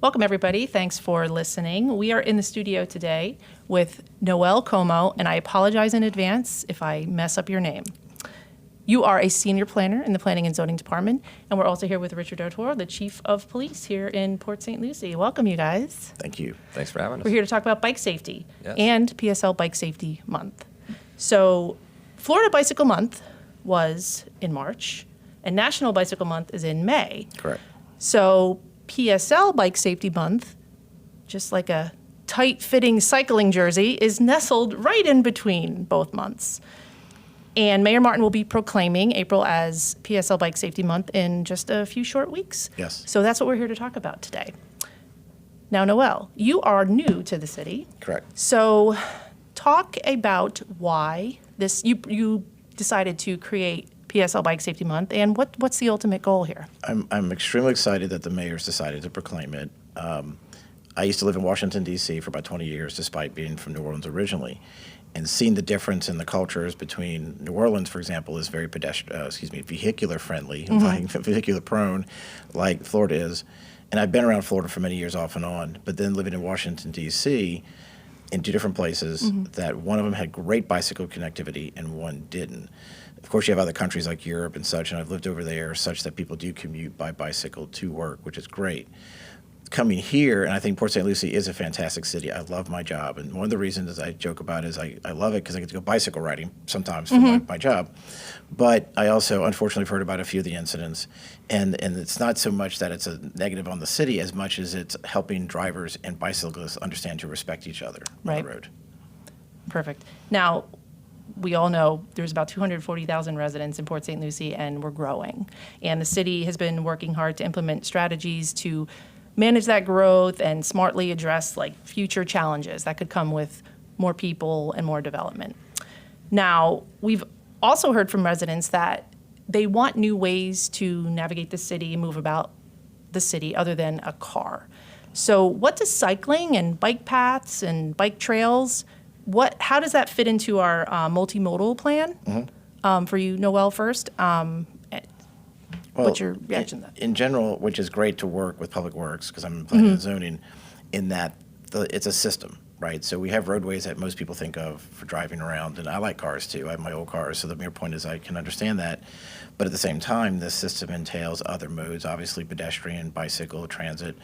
Welcome, everybody. Thanks for listening. We are in the studio today with Noel Comeaux, and I apologize in advance if I mess up your name. You are a senior planner in the Planning and Zoning Department, and we're also here with Richard Toro, the Chief of Police here in Port St. Lucie. Welcome, you guys. Thank you. Thanks for having us. We're here to talk about bike safety Yes. and PSL Bike Safety Month. So, Florida Bicycle Month was in March, and National Bicycle Month is in May. Correct. So, PSL Bike Safety Month, just like a tight-fitting cycling jersey, is nestled right in between both months. And Mayor Martin will be proclaiming April as PSL Bike Safety Month in just a few short weeks. Yes. So that's what we're here to talk about today. Now, Noel, you are new to the city. Correct. So talk about why you decided to create PSL Bike Safety Month, and what's the ultimate goal here? I'm extremely excited that the mayor's decided to proclaim it. I used to live in Washington, D.C. for about 20 years, despite being from New Orleans originally, and seeing the difference in the cultures between New Orleans, for example, is very vehicular friendly, vehicular prone, like Florida is. And I've been around Florida for many years off and on, but then living in Washington, D.C., in two different places, that one of them had great bicycle connectivity and one didn't. Of course, you have other countries like Europe and such, and I've lived over there, such that people do commute by bicycle to work, which is great. Coming here, and I think Port St. Lucie is a fantastic city. I love my job, and one of the reasons I joke about is I love it because I get to go bicycle riding sometimes for my job. But I also, unfortunately, have heard about a few of the incidents, and it's not so much that it's a negative on the city as much as it's helping drivers and bicyclists understand to respect each other on the road. Perfect. Now, we all know there's about 240,000 residents in Port St. Lucie, and we're growing. And the city has been working hard to implement strategies to manage that growth and smartly address like future challenges that could come with more people and more development. Now, we've also heard from residents that they want new ways to navigate the city, move about the city other than a car. So what does cycling and bike paths and bike trails, how does that fit into our multimodal plan? For you, Noel, first. What's your reaction to that? In general, which is great to work with Public Works, because I'm in planning and zoning, in that it's a system, right? So we have roadways that most people think of for driving around, and I like cars too. I have my old cars, so the mere point is I can understand that. But at the same time, this system entails other modes, obviously pedestrian, bicycle, transit.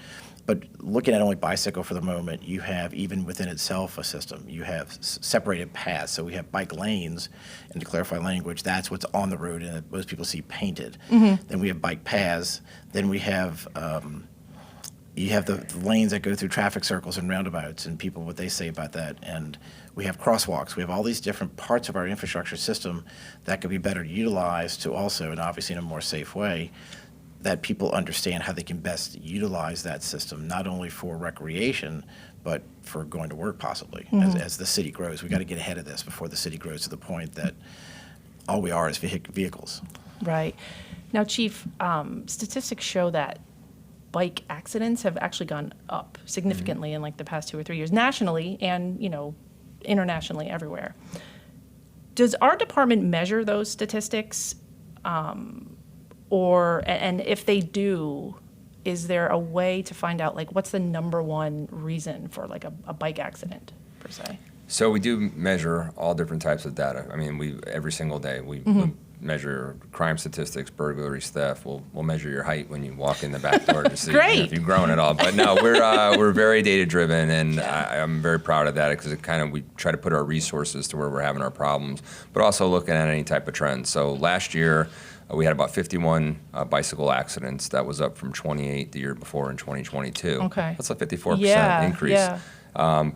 But looking at only bicycle for the moment, you have even within itself a system. You have separated paths. So we have bike lanes, and to clarify language, that's what's on the road and that most people see painted. Then we have bike paths. Then we have you have the lanes that go through traffic circles and roundabouts, and people what they say about that. And we have crosswalks. We have all these different parts of our infrastructure system that could be better utilized to also, and obviously in a more safe way, that people understand how they can best utilize that system, not only for recreation, but for going to work possibly. As the city grows, we got to get ahead of this before the city grows to the point that all we are is vehicles. Right. Now, Chief, statistics show that bike accidents have actually gone up significantly in like the past 2 or 3 years, nationally and, internationally everywhere. Does our department measure those statistics? And if they do, is there a way to find out like what's the number one reason for like a bike accident per se? So we do measure all different types of data. I mean, every single day we measure crime statistics, burglaries, theft. We'll measure your height when you walk in the back door to see if you've grown at all. But no, we're very data driven, and I'm very proud of that because we try to put our resources to where we're having our problems, but also looking at any type of trend. So last year, we had about 51 bicycle accidents. That was up from 28 the year before in 2022. Okay. That's a 54% increase. Yeah.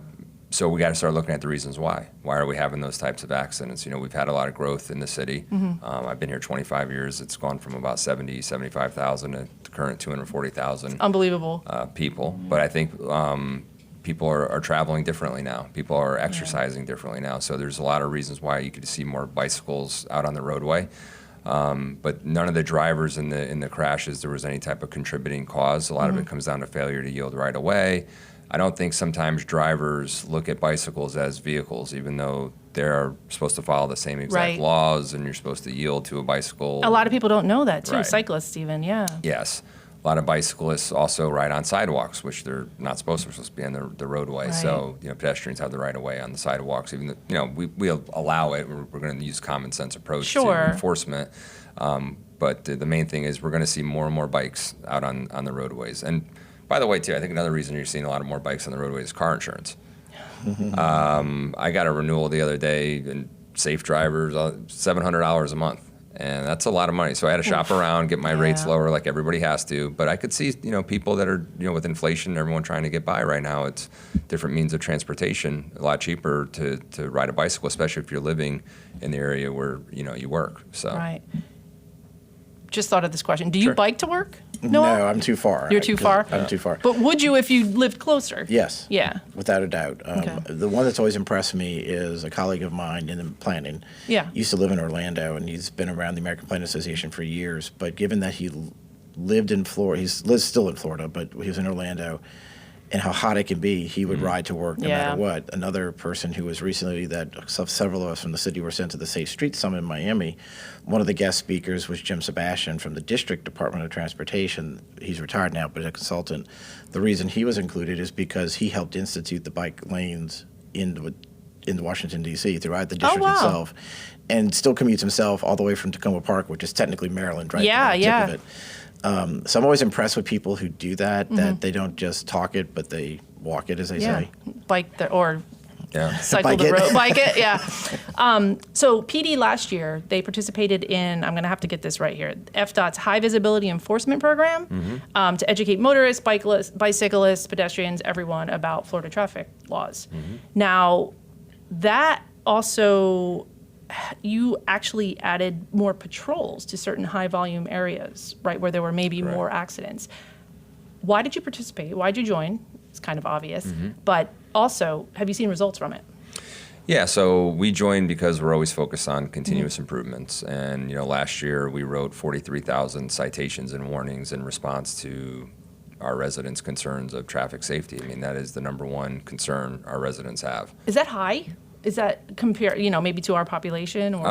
So we got to start looking at the reasons why. Why are we having those types of accidents? We've had a lot of growth in the city. I've been here 25 years. It's gone from about 75,000 to the current 240,000. Unbelievable. People. But I think people are traveling differently now. People are exercising differently now. So there's a lot of reasons why you could see more bicycles out on the roadway. But none of the drivers in the crashes, there was any type of contributing cause. A lot of it comes down to failure to yield right away. I don't think sometimes drivers look at bicycles as vehicles, even though they're supposed to follow the same exact laws and you're supposed to yield to a bicycle. A lot of people don't know that too, Right. cyclists even, Yes. A lot of bicyclists also ride on sidewalks, which they're not supposed to be on the roadway. Right. So, pedestrians have the right of way on the sidewalks. Even though, we allow it. We're going to use common sense approach Sure. to enforcement. But the main thing is we're going to see more and more bikes out on the roadways. And by the way, too, I think another reason you're seeing a lot of more bikes on the roadways is car insurance. I got a renewal the other day, and Safe Drivers, $700 a month. And that's a lot of money. So I had to shop around, get my rates lower like everybody has to. But I could see, people that are, with inflation, everyone trying to get by right now, it's different means of transportation, a lot cheaper to ride a bicycle, especially if you're living in the area where, you work. So. Right. Just thought of this question. Do you Sure. bike to work? No, Noel? I'm too far. You're too far? I'm too far. But would you if you lived closer? Yes. Yeah. Without a doubt. Okay. The one that's always impressed me is a colleague of mine in the planning. Yeah. Used to live in Orlando, and he's been around the American Planning Association for years. But given that he lived in Florida, he lives still in Florida, but he was in Orlando, and how hot it can be, he would ride to work no matter what. Another person who was recently several of us from the city were sent to the Safe Streets Summit in Miami. One of the guest speakers was Jim Sebastian from the District Department of Transportation. He's retired now, but a consultant. The reason he was included is because he helped institute the bike lanes in Washington, D.C. throughout the district itself, and still commutes himself all the way from Tacoma Park, which is technically Maryland, right? Yeah, at the tip of it. So I'm always impressed with people who do that, that they don't just talk it, but they walk it, as they say. Bike or Yeah. cycle Bike the it. road. Bike it, yeah. So PD last year, they participated in, I'm going to have to get this right here, FDOT's High Visibility Enforcement Program to educate motorists, bicyclists, pedestrians, everyone about Florida traffic laws. Now, that also, you actually added more patrols to certain high volume areas, right, where there were maybe more accidents. Why did you participate? Why did you join? It's kind of obvious. But also, have you seen results from it? Yeah, so we joined because we're always focused on continuous improvements. And, last year we wrote 43,000 citations and warnings in response to our residents' concerns of traffic safety. I mean, that is the number one concern our residents have. Is that high? Is that compared, maybe to our population? Or?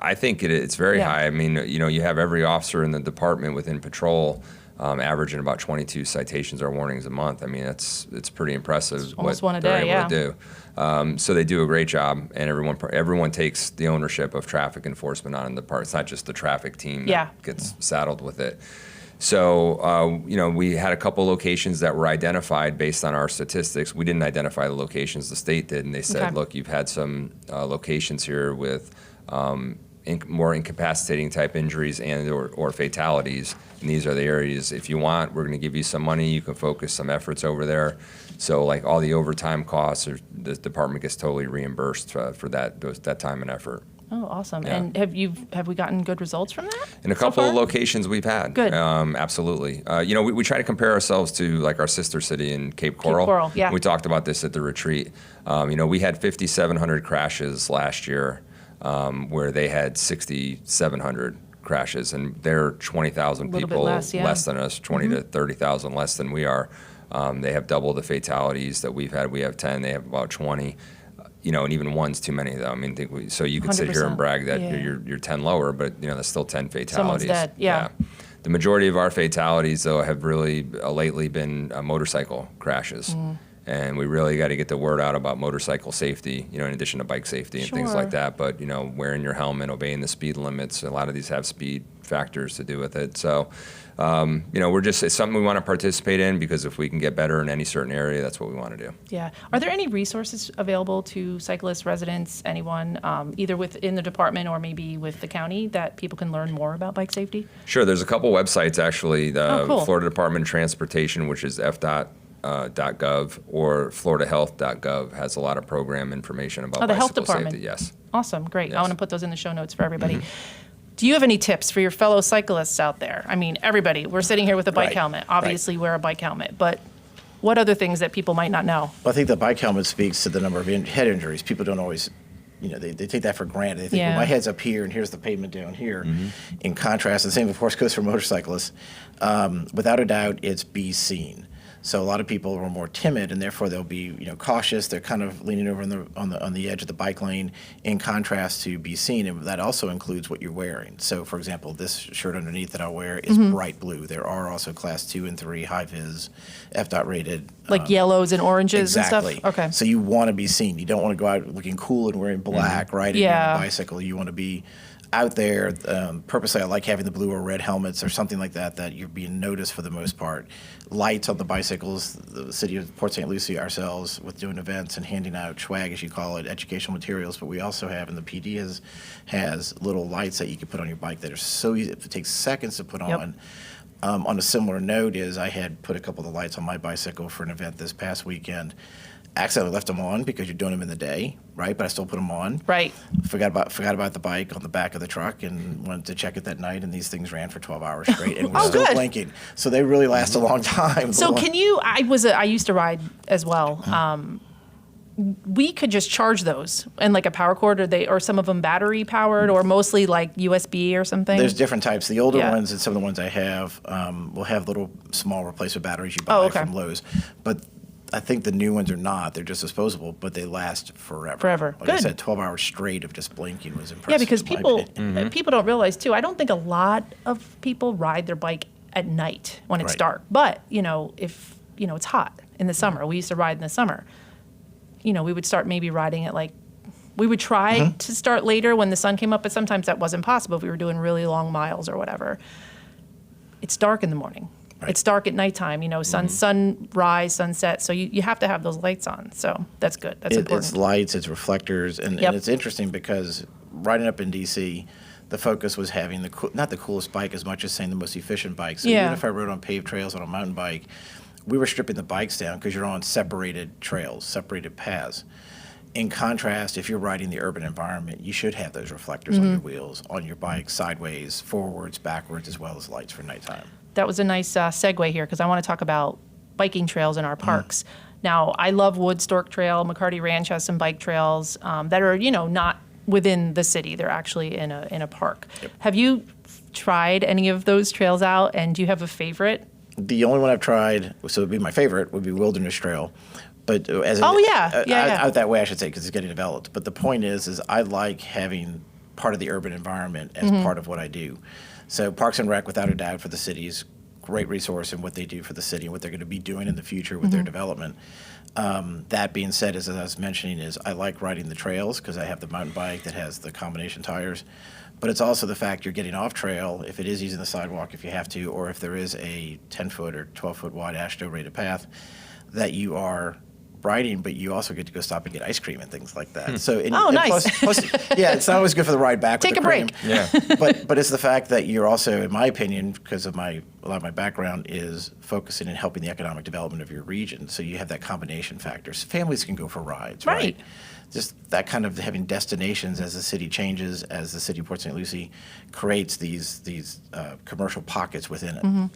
I think it's very high. I mean, you have every officer in the department within patrol averaging about 22 citations or warnings a month. I mean, it's pretty impressive almost what one a they're day, able to do. So they do a great job, and everyone takes the ownership of traffic enforcement on the part. It's not just the traffic team that gets saddled with it. So, we had a couple locations that were identified based on our statistics. We didn't identify the locations, the state did, and they said, look, you've had some locations here with more incapacitating type injuries and or fatalities, and these are the areas. If you want, we're going to give you some money. You can focus some efforts over there. So, like all the overtime costs, the department gets totally reimbursed for that time and effort. Oh, awesome. Yeah. And have we gotten good results from that? In a couple of locations we've had. Good. Absolutely. We try to compare ourselves to like our sister city in Cape Coral. Cape Coral, yeah. We talked about this at the retreat. We had 5,700 crashes last year, where they had 6,700 crashes, and they're 20,000 people less than us, 20 to 30,000 less than we are. They have double the fatalities that we've had. We have 10. They have about 20. And even one's too many, though. I mean, so you could sit here and brag that you're 10 lower, but that's still 10 fatalities. Someone's dead. Yeah. The majority of our fatalities, though, have really lately been motorcycle crashes. And we really got to get the word out about motorcycle safety, in addition to bike safety and things like that. But, wearing your helmet, obeying the speed limits, a lot of these have speed factors to do with it. So, it's something we want to participate in, because if we can get better in any certain area, that's what we want to do. Yeah. Are there any resources available to cyclists, residents, anyone, either within the department or maybe with the county, that people can learn more about bike safety? Sure. There's a couple websites, actually. The cool. Florida Department of Transportation, which is FDOT.gov, or FloridaHealth.gov has a lot of program information about the health bicycle department. safety. Yes. Awesome. Great. I Yes. want to put those in the show notes for everybody. Do you have any tips for your fellow cyclists out there? I mean, everybody, we're sitting here with a bike helmet. Obviously, wear a bike helmet. But what other things that people might not know? Well, I think the bike helmet speaks to the number of head injuries. People don't always, they take that for granted. They think, well, my head's up here and here's the pavement down here. In contrast, the same, of course, goes for motorcyclists. Without a doubt, it's be seen. So a lot of people are more timid, and therefore they'll be, cautious. They're kind of leaning over on the edge of the bike lane, in contrast to be seen. And that also includes what you're wearing. So, for example, this shirt underneath that I'll wear is bright blue. There are also class 2 and 3 high vis, FDOT rated. Like yellows and oranges Exactly. and stuff? Okay. So you want to be seen. You don't want to go out looking cool and wearing black, right? And you're on a bicycle. You want to be out there. Purposely, I like having the blue or red helmets or something like that you're being noticed for the most part. Lights on the bicycles. The city of Port St. Lucie, ourselves, with doing events and handing out swag, as you call it, educational materials. But we also have, and the PD has little lights that you can put on your bike that are so easy. It takes seconds to put on. On a similar note is I had put a couple of the lights on my bicycle for an event this past weekend. Accidentally left them on because you're doing them in the day, right? But I still put them on. Right. Forgot about the bike on the back of the truck and went to check it that night, and these things ran for 12 hours straight and were still good. blinking. So they really last a long time. So can you? I used to ride as well. We could just charge those and like a power cord, or some of them battery powered, or mostly like USB or something. There's different types. The older ones and some of the ones I have will have little small replacement batteries you buy from Lowe's, but I think the new ones are not. They're just disposable, but they last forever. Forever. Like Good. I said, 12 hours straight of just blinking was impressive. Yeah, because in my opinion. people don't realize too. I don't think a lot of people ride their bike at night when it's Right. dark. But if it's hot in the summer, we used to ride in the summer. We would start maybe riding at we would try to start later when the sun came up, but sometimes that wasn't possible if we were doing really long miles or whatever. It's dark in the morning. Right. It's dark at nighttime, sunrise, sunset. So you have to have those lights on. So that's good. That's important. It's lights, it's reflectors, and it's interesting because riding up in D.C., the focus was having not the coolest bike as much as saying the most efficient bike. So even if I rode on paved trails on a mountain bike, we were stripping the bikes down because you're on separated trails, separated paths. In contrast, if you're riding the urban environment, you should have those reflectors on your wheels, on your bike, sideways, forwards, backwards, as well as lights for nighttime. That was a nice segue here because I want to talk about biking trails in our parks. Now, I love Wood Stork Trail. McCarty Ranch has some bike trails that are, not within the city. They're actually in a park. Yep. Have you tried any of those trails out, and do you have a favorite? The only one I've tried, so it would be my favorite, would be Wilderness Trail. But out that way, I should say, because it's getting developed. But the point is I like having part of the urban environment as part of what I do. So Parks and Rec, without a doubt, for the cities, great resource in what they do for the city and what they're going to be doing in the future with their development. That being said, as I was mentioning, I like riding the trails because I have the mountain bike that has the combination tires. But it's also the fact you're getting off trail, if it is using the sidewalk, if you have to, or if there is a 10-foot or 12-foot wide AASHTO rated path, that you are riding, but you also get to go stop and get ice cream and things like that. So, nice. Plus, it's not always good for the ride back. Take with the a cream. break. Yeah. But it's the fact that you're also, in my opinion, because of a lot of my background is focusing and helping the economic development of your region. So you have that combination factor. So families can go for rides, right? Just that kind of having destinations as the city changes, as the city of Port St. Lucie creates these commercial pockets within it.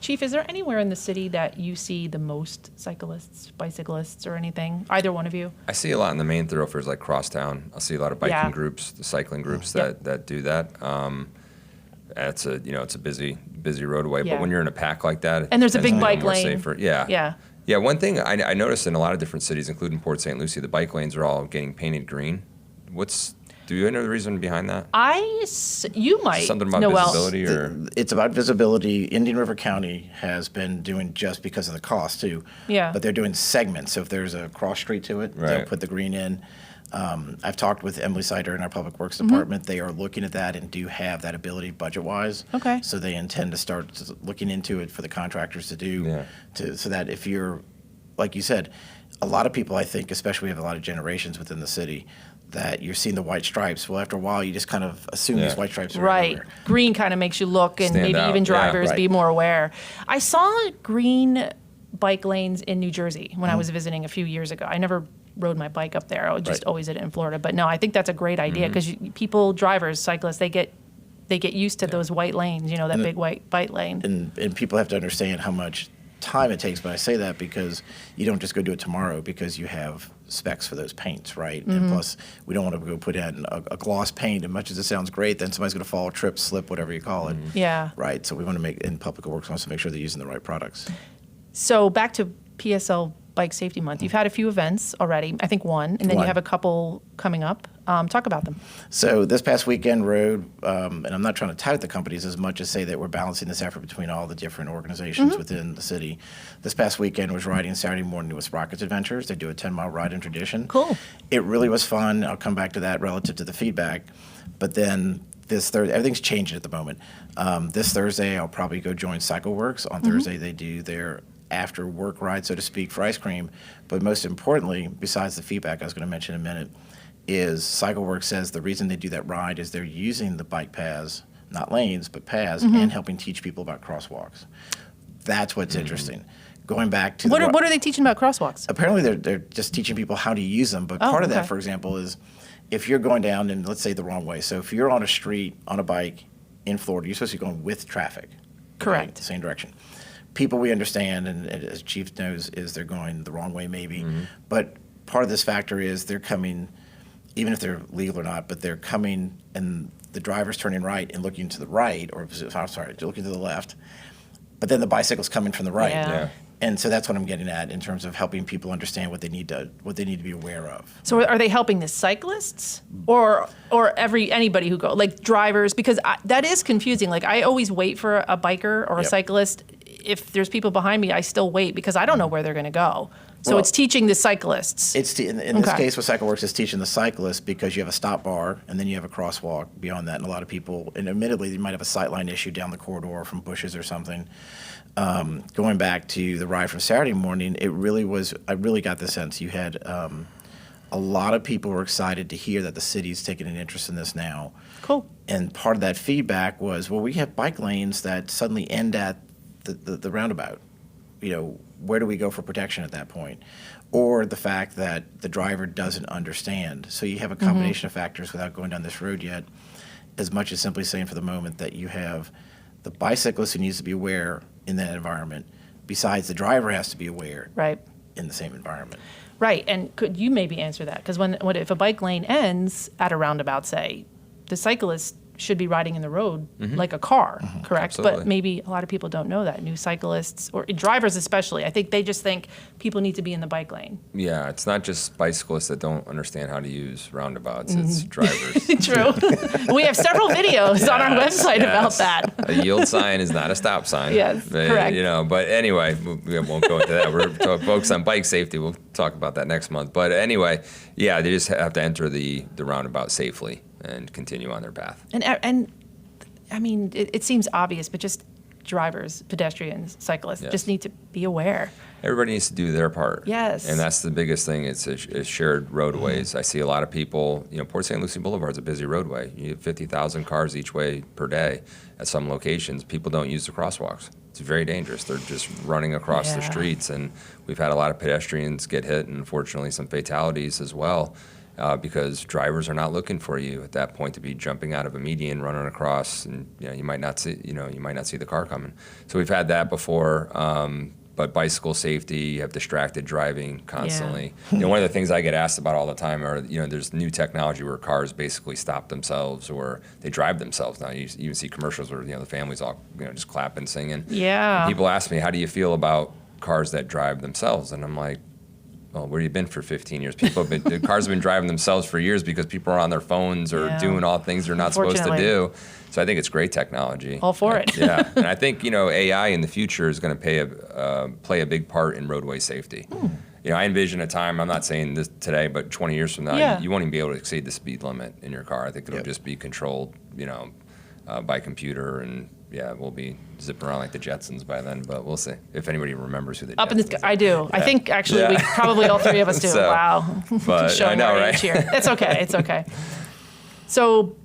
Chief, is there anywhere in the city that you see the most cyclists, bicyclists, or anything? Either one of you? I see a lot in the main thoroughfares like Crosstown. I see a lot of biking groups, the cycling groups that do that. It's a busy roadway, but when you're in a pack like that, and there's a big more bike lane. Safer. Yeah. One thing I noticed in a lot of different cities, including Port St. Lucie, the bike lanes are all getting painted green. Do you know the reason behind that? You might. Something about Noel. visibility, or It's about visibility. Indian River County has been doing just because of the cost too. Yeah. But they're doing segments. So if there's a cross street to it, they'll Right. put the green in. I've talked with Emily Sider in our Public Works Department. They are looking at that and do have that ability budget-wise. Okay. So they intend to start looking into it for the contractors to do, so that if you're, like you said, a lot of people, I think, especially we have a lot of generations within the city, that you're seeing the white stripes. Well, after a while, you just kind of assume these white stripes are everywhere. Green kind of makes you look, and Stand maybe out. even drivers Right. be more aware. I saw green bike lanes in New Jersey when I was visiting a few years ago. I never rode my bike up there. I just always did it in Florida. But no, I think that's a great idea because drivers, cyclists, they get used to those white lanes, that big white bike lane. And people have to understand how much time it takes, but I say that because you don't just go do it tomorrow because you have specs for those paints, right? And plus, we don't want to go put in a gloss paint, and much as it sounds great, then somebody's going to fall, trip, slip, whatever you call it. Yeah. Right, so we want to in Public Works wants to make sure they're using the right products. So back to PSL Bike Safety Month. You've had a few events already, I think one, and then you One. have a couple coming up. Talk about them. So this past weekend rode, and I'm not trying to tout the companies as much as say that we're balancing this effort between all the different organizations within the city. This past weekend was riding Saturday morning with Sprockets Adventures. They do a 10-mile ride in tradition. Cool. It really was fun. I'll come back to that relative to the feedback. But then this Thursday, everything's changing at the moment. This Thursday, I'll probably go join CycleWorks. On Thursday, they do their after work ride, so to speak, for ice cream. But most importantly, besides the feedback I was going to mention in a minute, is CycleWorks says the reason they do that ride is they're using the bike paths, not lanes, but paths, and helping teach people about crosswalks. That's what's interesting. Going back to What are they teaching about crosswalks? apparently they're just teaching people how to use them. But part of that, for example, is if you're going down and let's say the wrong way. So if you're on a street on a bike in Florida, you're supposed to be going with traffic. Correct. The same direction. People we understand, and as Chief knows, is they're going the wrong way maybe. But part of this factor is they're coming, even if they're legal or not, but they're coming and the driver's turning right and looking to the right, or I'm sorry, looking to the left. But then the bicycle's coming from the right. Yeah. And so that's what I'm getting at in terms of helping people understand what they need to be aware of. So are they helping the cyclists or anybody who go, like drivers? Because that is confusing. Like I always wait for a biker or a cyclist. If there's people behind me, I still wait because I don't know where they're going to go. So Well, it's teaching the cyclists. It's in this case with CycleWorks, it's teaching the cyclist because you have a stop bar and then you have a crosswalk beyond that. And a lot of people, and admittedly, you might have a sightline issue down the corridor from bushes or something. Going back to the ride from Saturday morning, I really got the sense you had a lot of people were excited to hear that the city's taking an interest in this now. Cool. And part of that feedback was, well, we have bike lanes that suddenly end at the roundabout. You know, where do we go for protection at that point? Or the fact that the driver doesn't understand. So you have a combination of factors without going down this road yet, as much as simply saying for the moment that you have the bicyclist who needs to be aware in that environment, besides the driver has to be aware Right. in the same environment. Right. And could you maybe answer that? Because if a bike lane ends at a roundabout, say, the cyclist should be riding in the road like a car, correct? Absolutely. But maybe a lot of people don't know that. New cyclists, or drivers especially, I think they just think people need to be in the bike lane. Yeah, it's not just bicyclists that don't understand how to use roundabouts. It's drivers. True. We have several videos on our website about that. A yield sign is not a stop sign. Yes, correct. You know, but anyway, we won't go into that. We're focused on bike safety. We'll talk about that next month. But anyway, yeah, they just have to enter the roundabout safely and continue on their path. And I mean, it seems obvious, but just drivers, pedestrians, cyclists just need to be aware. Everybody needs to do their part. Yes. And that's the biggest thing. It's shared roadways. I see a lot of people, Port St. Lucie Boulevard's a busy roadway. You have 50,000 cars each way per day at some locations. People don't use the crosswalks. It's very dangerous. They're just running across the streets. And we've had a lot of pedestrians get hit and unfortunately some fatalities as well. Because drivers are not looking for you at that point to be jumping out of a median, running across, and you might not see the car coming. So we've had that before. But bicycle safety, you have distracted driving constantly. Yeah. One of the things I get asked about all the time are, there's new technology where cars basically stop themselves or they drive themselves now. You even see commercials where the families all just clapping, singing. Yeah. And people ask me, how do you feel about cars that drive themselves? And I'm like, well, where have you been for 15 years? The cars have been driving themselves for years because people are on their phones or doing all things they're not supposed to do. So I think it's great technology. All for it. Yeah, and I think AI in the future is going to play a big part in roadway safety. I envision a time, I'm not saying this today, but 20 years from now, you won't even be able to exceed the speed limit in your car. I think it'll just be controlled, by computer, and we'll be zipping around like the Jetsons by then. But we'll see if anybody remembers who the Up in the Jetsons sky, I do. I think actually we probably all three of us do. So, wow, but showing I know, our right? age here. It's okay. It's okay. So,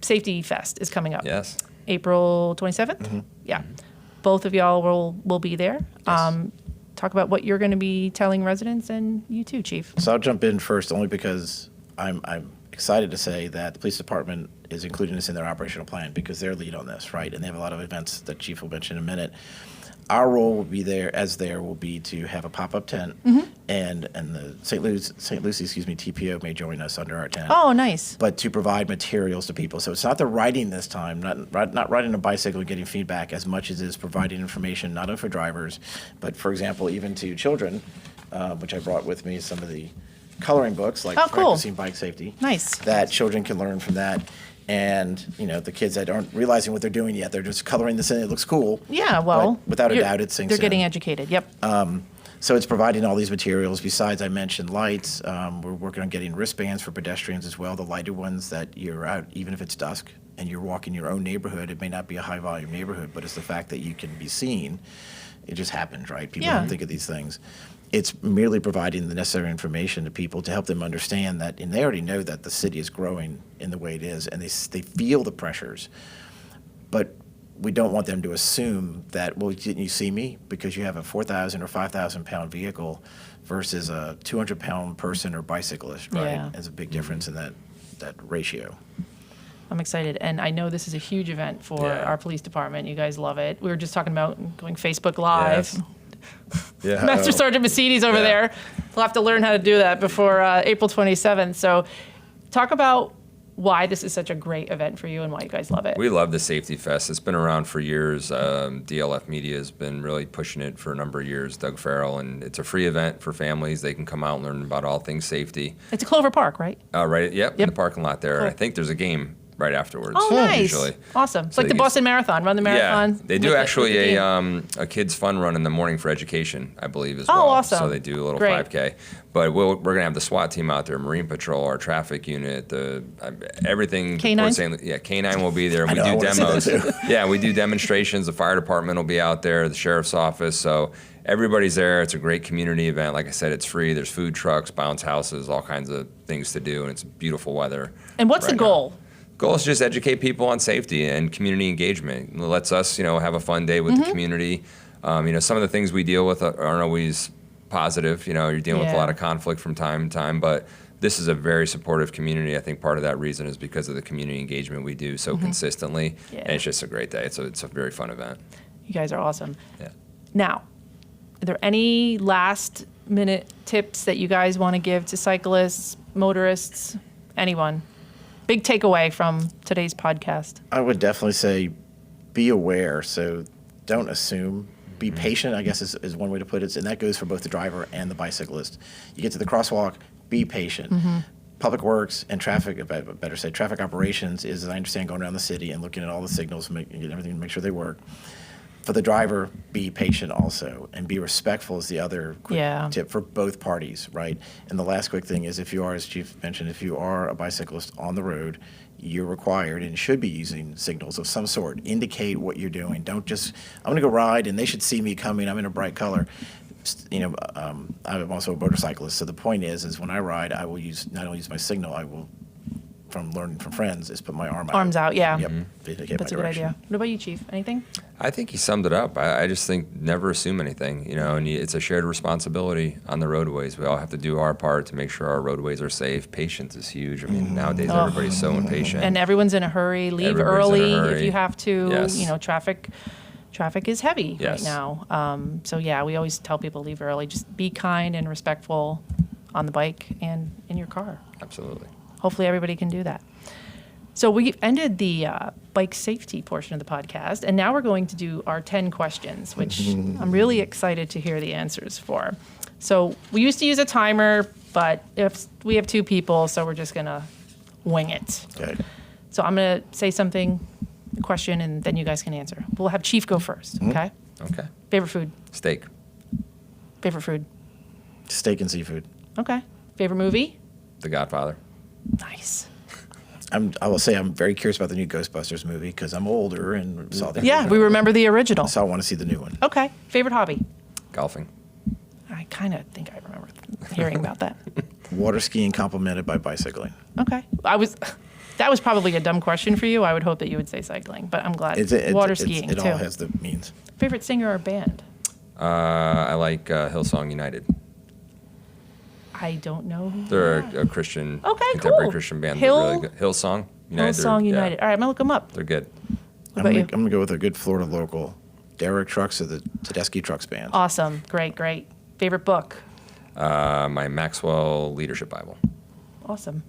Safety Fest is coming up. Yes. April 27th. Yeah, both of y'all will be there. Yes. Talk about what you're going to be telling residents, and you too, Chief. So I'll jump in first only because I'm excited to say that the police department is including this in their operational plan because they're lead on this, right? And they have a lot of events that Chief will mention in a minute. Our role will be will be to have a pop-up tent and the St. Lucie, TPO may join us under our tent. Oh, nice. But to provide materials to people. So it's not the riding this time, not riding a bicycle and getting feedback as much as it is providing information, not only for drivers, but for example, even to children, which I brought with me, some of the coloring books, like Oh, cool. Practicing Bike Safety. Nice. That children can learn from that. And, the kids that aren't realizing what they're doing yet, they're just coloring this in, it looks cool. Yeah, well. But without a doubt, it sinks They're in. getting educated, yep. So it's providing all these materials. Besides, I mentioned lights. We're working on getting wristbands for pedestrians as well, the lighted ones that you're out, even if it's dusk, and you're walking your own neighborhood. It may not be a high-volume neighborhood, but it's the fact that you can be seen. It just happens, right? People Yeah. don't think of these things. It's merely providing the necessary information to people to help them understand that, and they already know that the city is growing in the way it is, and they feel the pressures. But we don't want them to assume that, well, didn't you see me? Because you have a 4,000 or 5,000 pound vehicle versus a 200-pound person or bicyclist, right? Yeah. There's a big difference in that ratio. I'm excited, and I know this is a huge event for Yeah. our police department. You guys love it. We were just talking about going Facebook Live. Yes. Yeah. Master Sergeant Mercedes over Yeah. there. We'll have to learn how to do that before April 27th. So talk about why this is such a great event for you and why you guys love it. We love the Safety Fest. It's been around for years. DLF Media has been really pushing it for a number of years, Doug Farrell, and it's a free event for families. They can come out and learn about all things safety. It's a Clover Park, right? Right, yep, in Yep. the parking lot there. Cool. I think there's a game right afterwards. Oh, nice. Usually. Awesome. It's So like the they get- Boston Marathon. Run the marathon. Yeah, they do with the actually game. a kids fun run in the morning for education, I believe, as Oh, well. awesome. So they do a little Great. 5K. But we're going to have the SWAT team out there, Marine Patrol, our traffic unit, everything. K9? Yeah, K9 will be there. We know, I do wanna see that demos. Yeah, we do demonstrations. The fire department will be out there, the sheriff's office. So everybody's there. It's a great community event. Like I said, it's free. There's food trucks, bounce houses, all kinds of things to do, and it's beautiful weather. And what's the right now. goal? Goal is just educate people on safety and community engagement. It lets us, have a fun day with the community. Some of the things we deal with aren't always positive. You're dealing with a Yeah. lot of conflict from time to time, but this is a very supportive community. I think part of that reason is because of the community engagement we do so consistently, Yeah. and it's just a great day. It's a very fun event. You guys are awesome. Yeah. Now, are there any last minute tips that you guys want to give to cyclists, motorists, anyone? Big takeaway from today's podcast. I would definitely say be aware. So don't assume. Be patient, I guess, is one way to put it. And that goes for both the driver and the bicyclist. You get to the crosswalk, be patient. Public Works and traffic, better say traffic operations, is, as I understand, going around the city and looking at all the signals and getting everything to make sure they work. For the driver, be patient also, and be respectful is the other quick Yeah. tip for both parties, right? And the last quick thing is, if you are, as Chief mentioned, if you are a bicyclist on the road, you're required and should be using signals of some sort. Indicate what you're doing. Don't just, I'm going to go ride and they should see me coming. I'm in a bright color. I'm also a motorcyclist, so the point is when I ride, I will not only use my signal, I will, from learning from friends, is put my arms out, yeah. Yep. To indicate That's my a good direction. idea. What about you, Chief? Anything? I think he summed it up. I just think never assume anything, and it's a shared responsibility on the roadways. We all have to do our part to make sure our roadways are safe. Patience is huge. I mean, nowadays everybody's so impatient. And everyone's in a hurry. Leave Everybody's in a early if hurry. you have to. Yes. Traffic is heavy Yes. right now. So yeah, we always tell people leave early. Just be kind and respectful on the bike and in your car. Absolutely. Hopefully everybody can do that. So we ended the bike safety portion of the podcast, and now we're going to do our 10 questions, which I'm really excited to hear the answers for. So we used to use a timer, but if we have two people, so we're just going to wing it. Okay. So I'm going to say something, a question, and then you guys can answer. We'll have Chief go first, okay? Okay. Favorite food? Steak. Favorite food? Steak and seafood. Okay. Favorite movie? The Godfather. Nice. I will say I'm very curious about the new Ghostbusters movie because I'm older and saw the Yeah, we remember the original. So I want to see the new one. Okay. Favorite hobby? Golfing. I kind of think I remember hearing about that. Water skiing complemented by bicycling. Okay. That was probably a dumb question for you. I would hope that you would say cycling, but I'm glad. Water skiing, it too. all has the means. Favorite singer or band? I like Hillsong United. I don't know. Who They're a Christian, Okay, contemporary cool. Christian band. They're really good. Hillsong United. Hillsong United. All right, I'm going to look them up. They're good. What about you? I'm going to go with a good Florida local. Derek Trucks of the Tedeschi Trucks Band. Awesome. Great. Favorite book? My Maxwell Leadership Bible. Awesome.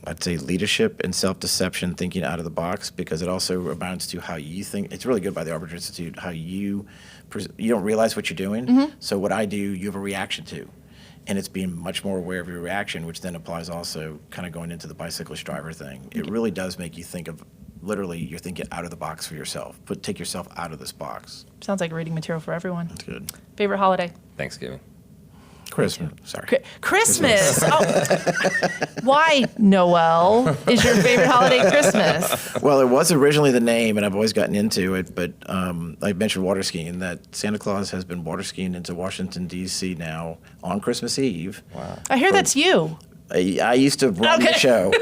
I'd say leadership and self-deception, thinking out of the box, because it also amounts to how you think. It's really good by the Arbiter Institute, how you don't realize what you're doing. So what I do, you have a reaction to. And it's being much more aware of your reaction, which then applies also kind of going into the bicyclist driver thing. It really does make you think of, literally, you're thinking out of the box for yourself. Take yourself out of this box. Sounds like reading material for everyone. That's good. Favorite holiday? Thanksgiving. Christmas. Sorry. Christmas. Oh. Why, Noel, is your favorite holiday Christmas? Well, it was originally the name, and I've always gotten into it, but I mentioned water skiing, that Santa Claus has been water skiing into Washington, D.C. now on Christmas Eve. Wow. I hear that's you. I used to run the Okay. show,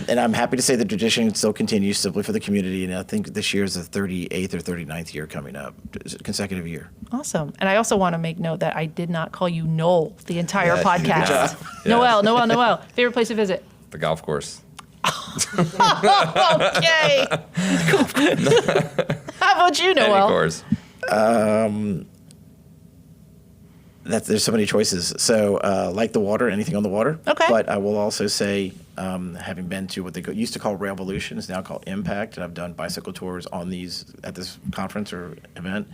and I'm happy to say the tradition still continues simply for the community, and I think this year is the 38th or 39th year coming up, consecutive year. Awesome. And I also want to make note that I did not call you Noel the entire Yeah, podcast. good job. Yeah. Noel. Favorite place to visit? The golf course. Okay. How about you, Any Noel? course. There's so many choices. So, like the water, anything on the water. Okay. But I will also say, having been to what they used to call Revolution, is now called Impact, and I've done bicycle tours on these at this conference or event.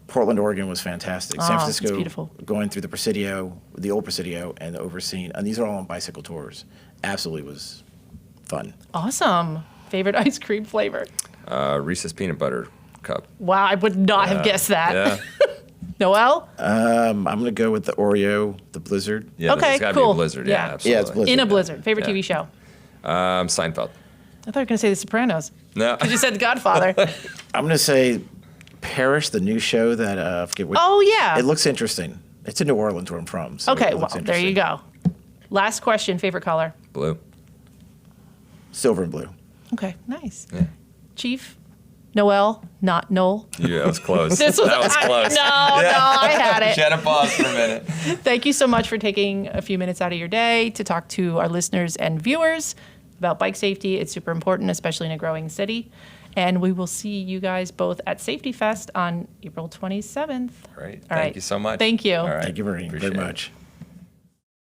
Portland, Oregon was fantastic. San Oh, it's Francisco, beautiful. going through the Presidio, the old Presidio, and overseeing, and these are all on bicycle tours. Absolutely was fun. Awesome. Favorite ice cream flavor? Reese's Peanut Butter Cup. Wow, I would not have guessed that. Yeah. Noel? I'm going to go with the Oreo, the Blizzard. Yeah, Okay, it's got to cool. be a Blizzard. Yeah. Yeah, Yeah, absolutely. it's Blizzard. In a blizzard. Favorite Yeah. TV show? Seinfeld. I thought you were going to say The Sopranos. No. You said The Godfather. I'm going to say Parish, the new show that I forget what. Oh, yeah. It looks interesting. It's in New Orleans where I'm from. So Okay, it well, looks there you interesting. go. Last question. Favorite color? Blue. Silver and blue. Okay, nice. Yeah. Chief? Noel, not Noel. Yeah, that was close. That was close. No, I had it. She had to pause for a minute. Thank you so much for taking a few minutes out of your day to talk to our listeners and viewers about bike safety. It's super important, especially in a growing city. And we will see you guys both at Safety Fest on April 27th. Great. All Thank right. you so much. Thank you. All right. Thank you very Appreciate it. much.